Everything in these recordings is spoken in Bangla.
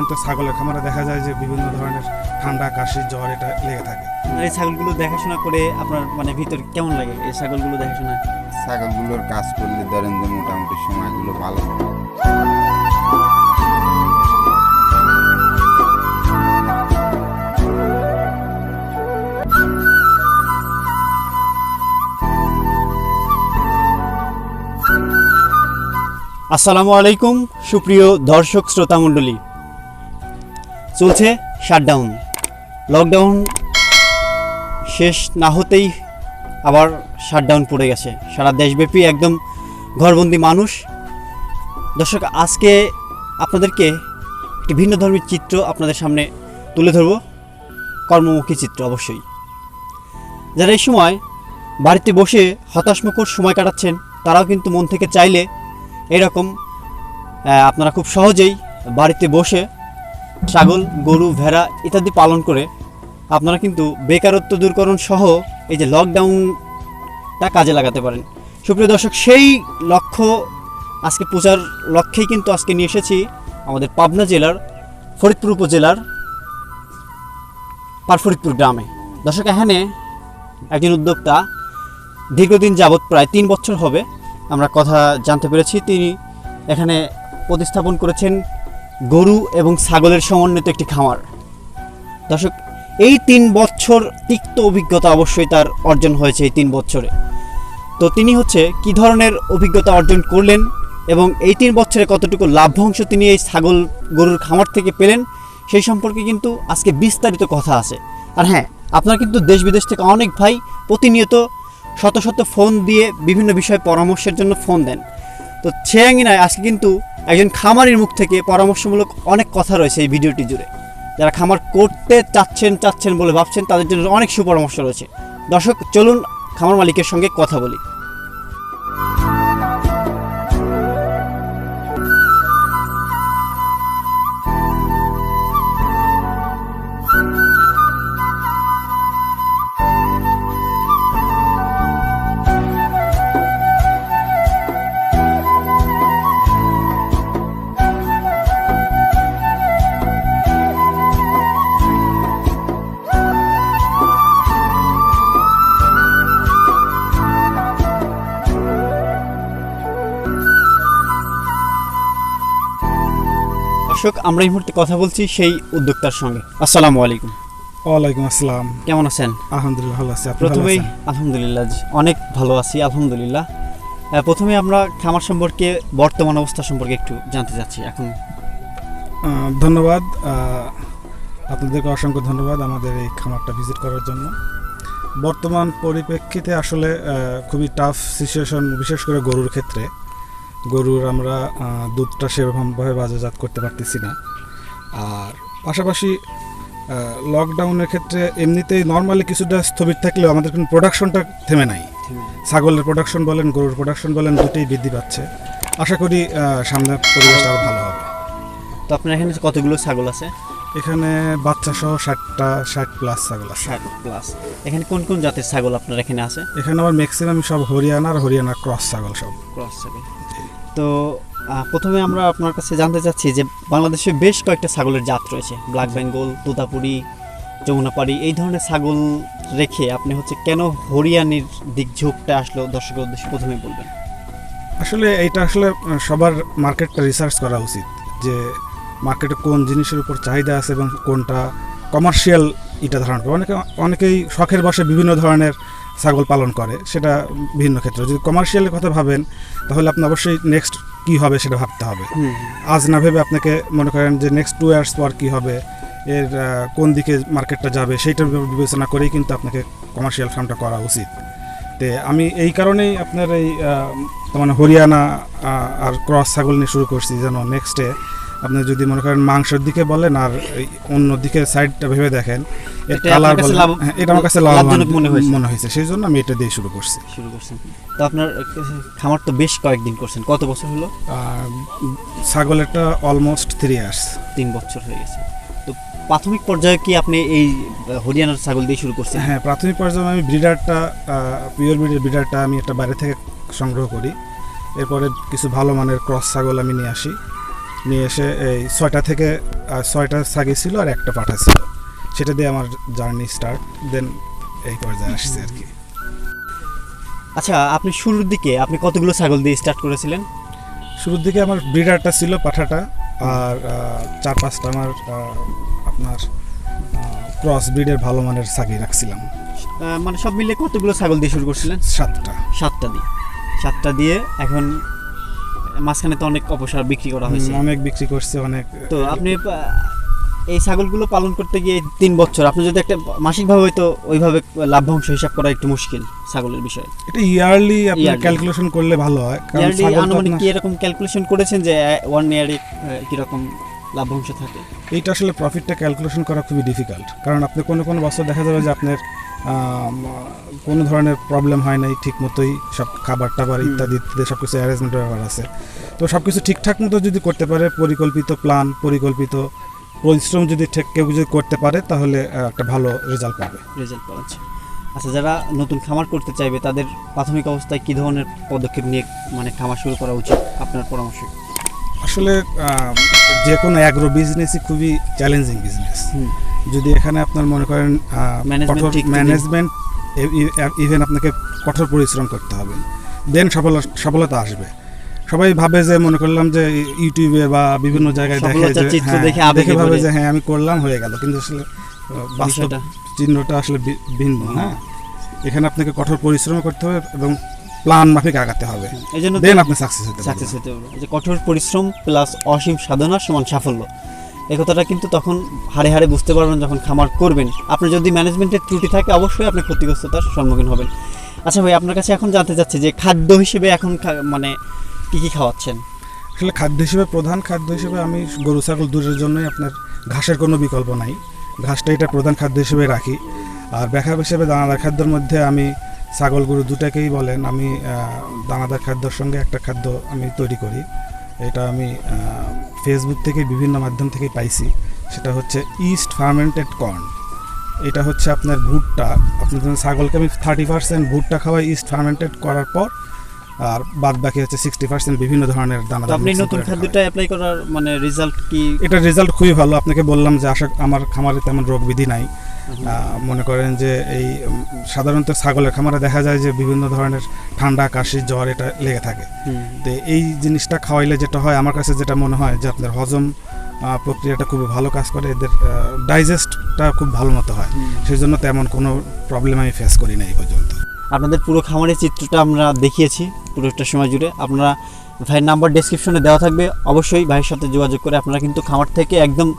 এখন তো ছাগলের খামারে দেখা যায় যে বিভিন্ন ধরনের ঠান্ডা, কাশি, জ্বর এটা লেগে থাকে। এই ছাগলগুলো দেখাশোনা করে আপনার মানে ভিতর কেমন লাগে এই ছাগলগুলো দেখাশোনা? ছাগলগুলোর কাজ করলে ধরেন যে মোটামুটি সময়গুলো ভালো। আসসালামু আলাইকুম সুপ্রিয় দর্শক শ্রোতা মণ্ডলী, চলছে শাটডাউন, লকডাউন শেষ না হতেই আবার শাটডাউন পড়ে গেছে সারা দেশব্যাপী, একদম ঘরবন্দি মানুষ। দর্শক, আজকে আপনাদেরকে একটি ভিন্ন ধর্মীর চিত্র আপনাদের সামনে তুলে ধরব, কর্মমুখী চিত্র অবশ্যই। যারা এই সময় বাড়িতে বসে হতাশমুখর সময় কাটাচ্ছেন, তারাও কিন্তু মন থেকে চাইলে এরকম আপনারা খুব সহজেই বাড়িতে বসে ছাগল, গরু, ভেড়া ইত্যাদি পালন করে আপনারা কিন্তু বেকারত্ব দূরকরণ সহ এই যে লকডাউনটা কাজে লাগাতে পারেন। সুপ্রিয় দর্শক, সেই লক্ষ্য আজকে পূজার লক্ষ্যেই কিন্তু আজকে নিয়ে এসেছি আমাদের পাবনা জেলার ফরিদপুর উপজেলার পারফরিদপুর গ্রামে। দর্শক, এখানে একজন উদ্যোক্তা দীর্ঘদিন যাবৎ প্রায় 3 বছর হবে আমরা কথা জানতে পেরেছি, তিনি এখানে প্রতিস্থাপন করেছেন গরু এবং ছাগলের সমন্বিত একটি খামার। দর্শক, এই 3 বছর তিক্ত অভিজ্ঞতা অবশ্যই তার অর্জন হয়েছে এই 3 বছরে। তো তিনি কি ধরনের অভিজ্ঞতা অর্জন করলেন এবং এই 3 বছরে কতটুকু লাভ্যাংশ তিনি এই ছাগল গরুর খামার থেকে পেলেন, সেই সম্পর্কে কিন্তু আজকে বিস্তারিত কথা আছে। আর হ্যাঁ, আপনারা কিন্তু দেশ বিদেশ থেকে অনেক ভাই প্রতিনিয়ত শত শত ফোন দিয়ে বিভিন্ন বিষয়ে পরামর্শের জন্য ফোন দেন। তো সে আঙ্গিনায় আজকে কিন্তু একজন খামারির মুখ থেকে পরামর্শমূলক অনেক কথা রয়েছে এই ভিডিওটি জুড়ে। যারা খামার করতে চাচ্ছেন বলে ভাবছেন, তাদের জন্য অনেক সুপরামর্শ রয়েছে। দর্শক, চলুন খামার মালিকের সঙ্গে কথা বলি। দর্শক, আমরা এই মুহূর্তে কথা বলছি সেই উদ্যোক্তার সঙ্গে। আসসালামু আলাইকুম। ওয়ালাইকুম আসসালাম। কেমন আছেন? আলহামদুলিল্লাহ ভালো আছি। প্রথমেই আলহামদুলিল্লাহ, অনেক ভালো আছি আলহামদুলিল্লাহ। প্রথমে আমরা খামার সম্পর্কে, বর্তমান অবস্থা সম্পর্কে একটু জানতে চাচ্ছি এখন। ধন্যবাদ, আপনাদেরকে অসংখ্য ধন্যবাদ আমাদের এই খামারটা ভিজিট করার জন্য। বর্তমান পরিপ্রেক্ষিতে আসলে খুবই টাফ সিচুয়েশন, বিশেষ করে গরুর ক্ষেত্রে। গরুর আমরা দুধটা সেরকমভাবে বাজারজাত করতে পারতেছি না। আর পাশাপাশি লকডাউনের ক্ষেত্রে এমনিতেই নর্মালি কিছুটা স্থবির থাকলেও আমাদের কিন্তু প্রোডাকশনটা থেমে নাই। ছাগলের প্রোডাকশন বলেন, গরুর প্রোডাকশন বলেন, দুটোই বৃদ্ধি পাচ্ছে। আশা করি সামনে পরিবেশটা আরও ভালো হবে। তো আপনার এখানে কতগুলো ছাগল আছে? এখানে বাচ্চা সহ 60 প্লাস ছাগল আছে। 60 প্লাস। এখানে কোন কোন জাতের ছাগল আপনার এখানে আছে? এখানে আমার ম্যাক্সিমাম সব হরিয়ানা ক্রস ছাগল, সব ক্রস ছাগল। তো প্রথমে আমরা আপনার কাছে জানতে চাচ্ছি যে বাংলাদেশে বেশ কয়েকটা ছাগলের জাত রয়েছে, ব্ল্যাক বেঙ্গল, তোতাপুরি, যমুনাপাড়ি, এই ধরনের ছাগল রেখে আপনি কেন হরিয়ানির দিক ঝোঁকটা আসলো দর্শকের উদ্দেশ্যে প্রথমে বলবেন। আসলে এইটা আসলে সবার মার্কেটটা রিসার্চ করা উচিত, যে মার্কেটে কোন জিনিসের উপর চাহিদা আছে এবং কোনটা কমার্শিয়াল এটা ধারণ করে। অনেকেই শখের বশে বিভিন্ন ধরনের ছাগল পালন করে, সেটা ভিন্ন ক্ষেত্রে। যদি কমার্শিয়ালের কথা ভাবেন, তাহলে আপনি অবশ্যই নেক্সট কী হবে সেটা ভাবতে হবে। আজ না ভেবে আপনাকে মনে করেন যে নেক্সট 2 years পর কী হবে, এর কোন দিকে মার্কেটটা যাবে, সেইটার বিবেচনা করেই কিন্তু আপনাকে কমার্শিয়াল ফার্মটা করা উচিত। তো আমি এই কারণেই আপনার এই মানে হরিয়ানা আর ক্রস ছাগল নিয়ে শুরু করছি, যেন নেক্সটে আপনি যদি মনে করেন মাংসের দিকে বলেন আর অন্য দিকে সাইডটা ভেবে দেখেন, এর কালার বলেন, এটা আমার কাছে লাভজনক মনে হয়েছে, সেই জন্য আমি এটা দিয়ে শুরু করছি। তো আপনার খামার তো বেশ কয়েকদিন করছেন, কত বছর হলো? ছাগলেরটা অলমোস্ট 3 years। 3 বছর হয়ে গেছে। তো প্রাথমিক পর্যায়ে কি আপনি এই হরিয়ানার ছাগল দিয়ে শুরু করছেন? হ্যাঁ, প্রাথমিক পর্যায়ে আমি ব্রিডারটা, পিওর ব্রিডারটা আমি একটা বাইরে থেকে সংগ্রহ করি। এরপরে কিছু ভালো মানের ক্রস ছাগল আমি নিয়ে আসি। নিয়ে এসে এই 6টা থেকে 6টা ছাগি ছিল আর একটা পাঠা ছিল, সেটা দিয়ে আমার জার্নি স্টার্ট, দেন এই পর্যায়ে আসছে আর কি। আচ্ছা, আপনি শুরুর দিকে আপনি কতগুলো ছাগল দিয়ে স্টার্ট করেছিলেন? শুরুর দিকে আমার ব্রিডারটা ছিল পাঠাটা, আর 4-5টা আমার আপনার ক্রস ব্রিডের ভালো মানের ছাগি রাখছিলাম। মানে সব মিলে কতগুলো ছাগল দিয়ে শুরু করছিলেন? 7টা। 7টা দিয়ে এখন মাঝখানে তো অনেক অপসার বিক্রি করা হয়েছে। অনেক বিক্রি করছে অনেক। তো আপনি এই ছাগলগুলো পালন করতে গিয়ে 3 বছর আপনি যদি একটা মাসিকভাবে হয়তো ওইভাবে লাভ্যাংশ হিসাব করা একটু মুশকিল ছাগলের বিষয়ে। এটা ইয়ারলি আপনি ক্যালকুলেশন করলে ভালো হয়, কারণ ছাগল আনুমানিক কি এরকম ক্যালকুলেশন করেছেন যে 1 ইয়ারে কি রকম লাভ্যাংশ থাকে? এইটা আসলে প্রফিটটা ক্যালকুলেশন করা খুবই ডিফিকাল্ট, কারণ আপনি কোনো বছর দেখা যাবে যে আপনার কোনো ধরনের প্রবলেম হয় নাই, ঠিক মতোই সব খাবার টাবার ইত্যাদি ইত্যাদি সব কিছু অ্যারেঞ্জমেন্টের ব্যাপার আছে। তো সব কিছু ঠিকঠাক মতো যদি করতে পারে, পরিকল্পিত প্ল্যান, পরিকল্পিত পরিশ্রম যদি কেউ যদি করতে পারে, তাহলে একটা ভালো রেজাল্ট পাবে। আচ্ছা, যারা নতুন খামার করতে চাইবে তাদের প্রাথমিক অবস্থায় কী ধরনের পদক্ষেপ নিয়ে মানে খামার শুরু করা উচিত আপনার পরামর্শ? আসলে যে কোনো অ্যাগ্রো বিজনেসই খুবই চ্যালেঞ্জিং বিজনেস। যদি এখানে আপনার মনে করেন ম্যানেজমেন্ট, ইভেন আপনাকে কঠোর পরিশ্রম করতে হবে, দেন সফলতা আসবে। সবাই ভাবে যে, মনে করলাম যে ইউটিউবে বা বিভিন্ন জায়গায় দেখে ভাবে যে হ্যাঁ আমি করলাম, হয়ে গেল, কিন্তু আসলে বাস্তব চিহ্নটা আসলে ভিন্ন। হ্যাঁ, এখানে আপনাকে কঠোর পরিশ্রম করতে হবে এবং প্ল্যান মাফিক আগাতে হবে, এইজন্য দেন আপনি সাকসেস হতে পারবেন। যে কঠোর পরিশ্রম প্লাস অসীম সাধনা সমান সাফল্য, এই কথাটা কিন্তু তখন হাড়ে হাড়ে বুঝতে পারবেন যখন খামার করবেন। আপনার যদি ম্যানেজমেন্টের ত্রুটি থাকে, অবশ্যই আপনি ক্ষতিগ্রস্ততার সম্মুখীন হবেন। আচ্ছা ভাই, আপনার কাছে এখন জানতে চাচ্ছি যে খাদ্য হিসেবে এখন মানে কি খাওয়াচ্ছেন? আসলে খাদ্য হিসেবে, প্রধান খাদ্য হিসেবে আমি গরু ছাগল দুটোর জন্যই আপনার ঘাসের কোনো বিকল্প নাই, ঘাসটা এটা প্রধান খাদ্য হিসেবে রাখি। আর ব্যাকআপ হিসেবে দানাদার খাদ্যের মধ্যে আমি ছাগল গরু দুটাকেই বলেন, আমি দানাদার খাদ্যর সঙ্গে একটা খাদ্য আমি তৈরি করি। এটা আমি ফেসবুক থেকে বিভিন্ন মাধ্যম থেকে পাইছি, সেটা হচ্ছে ইস্ট ফার্মেন্টেড কর্ন। এটা হচ্ছে আপনার ভুট্টা, আপনার ছাগলকে আমি 30% ভুট্টা খাওয়াই ইস্ট ফার্মেন্টেড করার পর, আর বাদ বাকি হচ্ছে 60% বিভিন্ন ধরনের দানাদার। আপনি নতুন খাদ্যটা অ্যাপ্লাই করার মানে রেজাল্ট কি? এটা রেজাল্ট খুবই ভালো। আপনাকে বললাম যে আমার খামারে তেমন রোগ বিধি নাই। মনে করেন যে এই সাধারণত ছাগলের খামারে দেখা যায় যে বিভিন্ন ধরনের ঠান্ডা, কাশি, জ্বর এটা লেগে থাকে। তো এই জিনিসটা খাওয়াইলে যেটা হয়, আমার কাছে যেটা মনে হয় যে আপনার হজম প্রক্রিয়াটা খুব ভালো কাজ করে, এদের ডাইজেস্টটা খুব ভালো মতো হয়, সেই জন্য তেমন কোনো প্রবলেম আমি ফেস করি না এই পর্যন্ত। আপনাদের পুরো খামারের চিত্রটা আমরা দেখিয়েছি পুরোটা সময় জুড়ে। আপনারা ভাইয়ের নাম্বার ডেসক্রিপশনে দেওয়া থাকবে, অবশ্যই ভাইয়ের সাথে যোগাযোগ করে আপনারা কিন্তু খামার থেকে একদম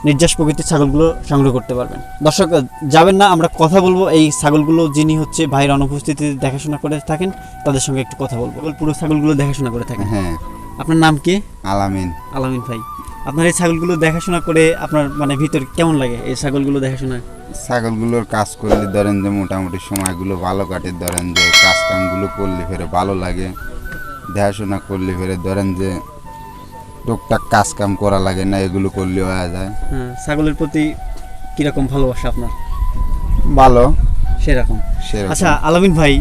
নির্যাস প্রকৃতির ছাগলগুলো সংগ্রহ করতে পারবেন। দর্শক যাবেন না, আমরা কথা বলবো এই ছাগলগুলো যিনি হচ্ছে ভাইয়ের অনুপস্থিতিতে দেখাশোনা করে থাকেন, তাদের সঙ্গে একটু কথা বলবো। পুরো ছাগলগুলো দেখাশোনা করে থাকেন। হ্যাঁ। আপনার নাম কি? আলামিন। আলামিন ভাই, আপনার এই ছাগলগুলো দেখাশোনা করে আপনার মানে ভিতর কেমন লাগে এই ছাগলগুলো দেখাশোনা? ছাগলগুলোর কাজ করলে ধরেন যে মোটামুটি সময়গুলো ভালো কাটে, ধরেন যে কাজ কামগুলো করলে ফেরে ভালো লাগে, দেখাশোনা করলে ফেরে ধরেন যে টুকটাক কাজ কাম করা লাগে না, এগুলো করলে হয়ে যায়। হ্যাঁ, ছাগলের প্রতি কিরকম ভালোবাসা আপনার? ভালো, সেরকম। আচ্ছা আলামিন ভাই,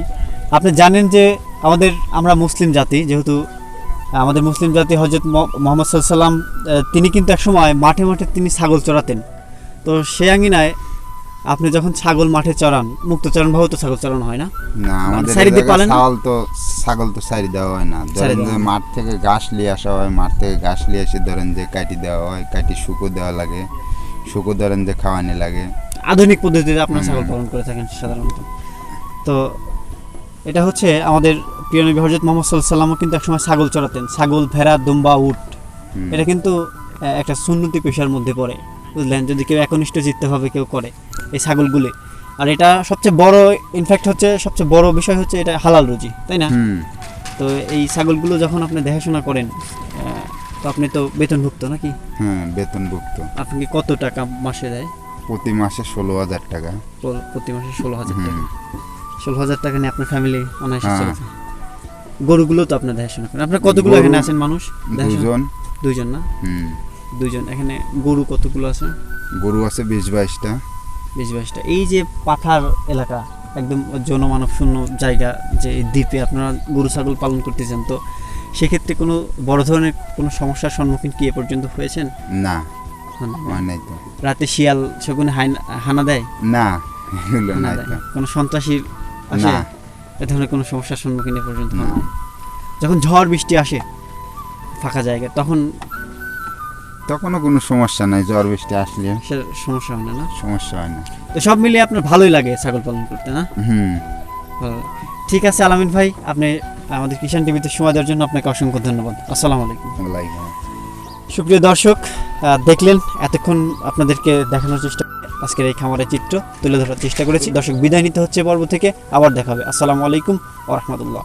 আপনি জানেন যে আমরা মুসলিম জাতি, যেহেতু আমাদের মুসলিম জাতি হযরত মুহাম্মদ সাল্লাল্লাহু আলাইহি ওয়াসাল্লাম তিনি কিন্তু একসময় মাঠে মাঠে তিনি ছাগল চড়াতেন। তো সেই আঙ্গিনায় আপনি যখন ছাগল মাঠে চড়ান, মুক্তচরণ ভাবে তো ছাগল চড়ানো হয় না? না, আমাদের ছাগল তো সাইড দেওয়া হয় না। ধরেন যে মাঠ থেকে ঘাস নিয়ে আসা হয়, মাঠ থেকে ঘাস নিয়ে এসে ধরেন যে কাটি দেওয়া হয়, কাটি শুকো দেওয়া লাগে, শুকো ধরেন যে খাওয়ানি লাগে। আধুনিক পদ্ধতিতে আপনার ছাগল পালন করে থাকেন সাধারণত। তো এটা হচ্ছে আমাদের প্রিয় নবী হযরত মুহাম্মদ সাল্লাল্লাহু আলাইহি ওয়াসাল্লামও কিন্তু একসময় ছাগল চড়াতেন। ছাগল, ভেড়া, দুম্বা, উট, এটা কিন্তু একটা সুন্নতি পেশার মধ্যে পড়ে, বুঝলেন? যদি কেউ একনিষ্ঠ চিত্তভাবে কেউ করে এই ছাগলগুলি, আর এটা সবচেয়ে বড় ইনফ্যাক্ট হচ্ছে সবচেয়ে বড় বিষয় হচ্ছে এটা হালাল রুজি, তাই না? তো এই ছাগলগুলো যখন আপনি দেখাশোনা করেন, তো আপনি তো বেতনভুক্ত নাকি? হ্যাঁ, বেতনভুক্ত। আপনি কত টাকা মাসে দেয়? প্রতি মাসে 16,000 টাকা। প্রতি মাসে 16,000 টাকা। 16,000 টাকা নিয়ে আপনার ফ্যামিলি অনায়াসে চলছে। গরুগুলো তো আপনার দেখাশোনা করেন। আপনার কতগুলো এখানে আছেন মানুষ? দুইজন না? দুইজন। এখানে গরু কতগুলো আছে? গরু আছে 20-22টা। 20-22টা। এই যে পাথার এলাকা, একদম জনমানব শূন্য জায়গা, যে দ্বীপে আপনারা গরু ছাগল পালন করতেছেন, তো সেক্ষেত্রে কোনো বড় ধরনের কোনো সমস্যার সম্মুখীন কি এ পর্যন্ত হয়েছেন? না, হন নাই। হয় নাই তো। রাতে শিয়াল শকুনে হানা দেয়? না, এগুলো হানা নাই দেয়। তো। কোনো সন্ত্রাসীর আসে? না। এ ধরনের কোনো সমস্যার সম্মুখীন এ পর্যন্ত হন না। নাই। যখন ঝড় বৃষ্টি আসে ফাঁকা জায়গায় তখন তখনও কোনো সমস্যা নাই, ঝড় বৃষ্টি আসলে সে সমস্যা হয় না, না? সমস্যা হয় না। তো সব মিলিয়ে আপনার ভালোই লাগে ছাগল পালন করতে, না? হুম। ঠিক আছে আলামিন ভাই, আপনি আমাদের কিষান টিভিতে সময় দেওয়ার জন্য আপনাকে অসংখ্য ধন্যবাদ। আসসালামু আলাইকুম। ওয়ালাইকুম। সুপ্রিয় দর্শক, দেখলেন এতক্ষণ আপনাদেরকে দেখানোর চেষ্টা, আজকের এই খামারের চিত্র তুলে ধরার চেষ্টা করেছি। দর্শক, বিদায় নিতে হচ্ছে পর্ব থেকে, আবার দেখা হবে। আসসালামু আলাইকুম ওয়া রাহমাতুল্লাহ।